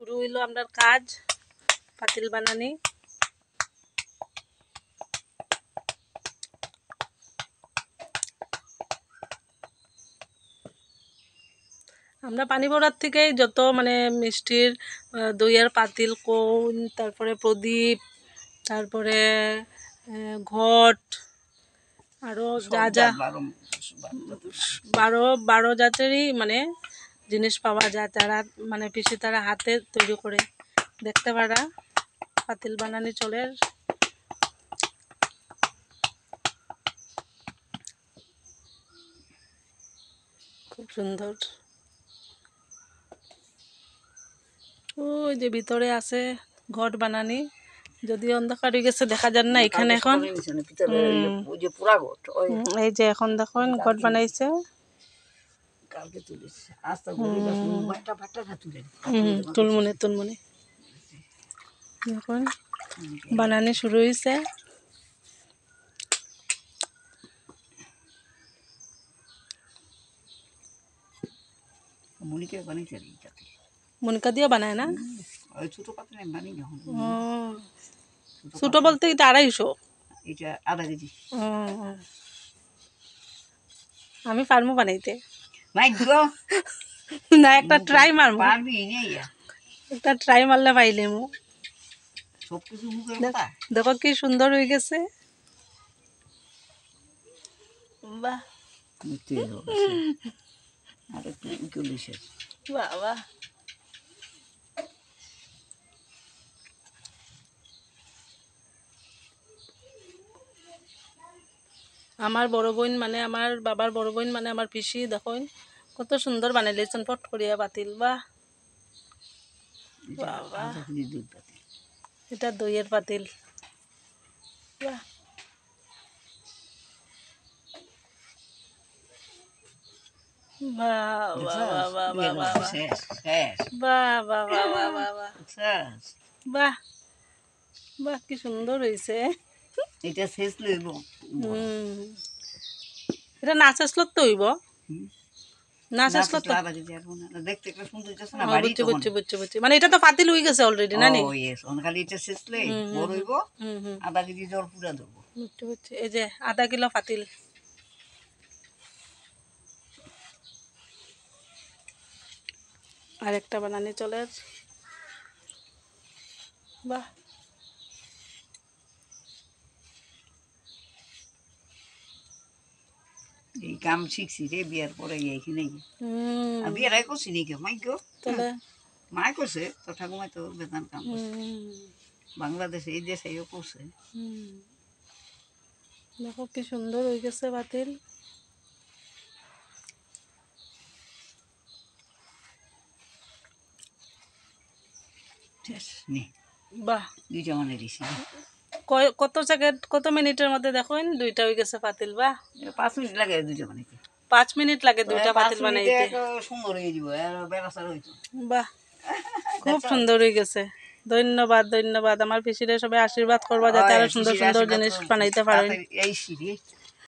শুরু হইলো আমরা কাজ পাতিল বানানি। আমরা পানি ভরার থেকেই যত মানে মিষ্টির দইয়ের পাতিল কোন, তারপরে প্রদীপ, তারপরে ঘট, আরও যা যা 12 জাতেরই মানে জিনিস পাওয়া যায়। তারা মানে পিসি তারা হাতে তৈরি করে দেখতে পারা পাতিল বানানি চলে। খুব সুন্দর। ওই যে ভিতরে আছে ঘট বানানি, যদি অন্ধকার হয়ে গেছে দেখা যান না এখানে। এখন এই যে এখন দেখুন ঘট বানাইছে। তুলমুনে তুলমুনে দেখুন বানানি শুরু হয়েছে। মনিকা দিয়ে বানায় না? ছোট বলতে এটা 250। আমি পারমু বানাইতে না, একটা ট্রাই মারবো, একটা ট্রাই মারলে পাইলে মু। দেখো কি সুন্দর হয়ে গেছে। বাহ বাবা, আমার বড় বোন মানে আমার বাবার বড় বোন মানে আমার পিসি দেখুন কত সুন্দর বানাইলেছেন পট করিয়া পাতিল। বাহ বাবা, এটা দইয়ের পাতিল। বাহ বাহ, বাহ কি সুন্দর হয়েছে। এটা শেষ লইব, এটা না শেষল তো হইব, না শেষল তো দেখতে সুন্দর হইছে না। বুঝছি বুঝছি বুঝছি বুঝছি, মানে এটা তো পাতিল হয়ে গেছে অলরেডি না নি? খালি এটা শেষলে বড় হইব, আধা কেজি জল পুরা দেব। বুঝছি বুঝছি। এই যে আধা কিলো পাতিল। আরেকটা বানানি চলে। বাহ, এই কাম শিখছি রে বিয়ার পরে এইখানে। বিয়ার আগে করছি নাকি মাই গো? তাহলে মাই করছে তো, ঠাকুমাই তো বেতন কাম করছে বাংলাদেশে, এই দেশে করছে। দেখো কি সুন্দর হয়ে গেছে পাতিল। বাহ, দুইটা মানে দিছি। কত সেকেন্ড কত মিনিটের মধ্যে দেখুন দুইটা হয়ে গেছে পাতিল। বাহ, 5 মিনিট লাগে দুইটা বানাইতে। 5 মিনিট লাগে দুইটা পাতিল বানাইতে। সুন্দর হয়ে যাব। বাহ, খুব সুন্দর হয়ে গেছে। ধন্যবাদ ধন্যবাদ। আমার পিসিরে সবাই আশীর্বাদ করবা যাতে আরো সুন্দর সুন্দর জিনিস বানাইতে পারেন।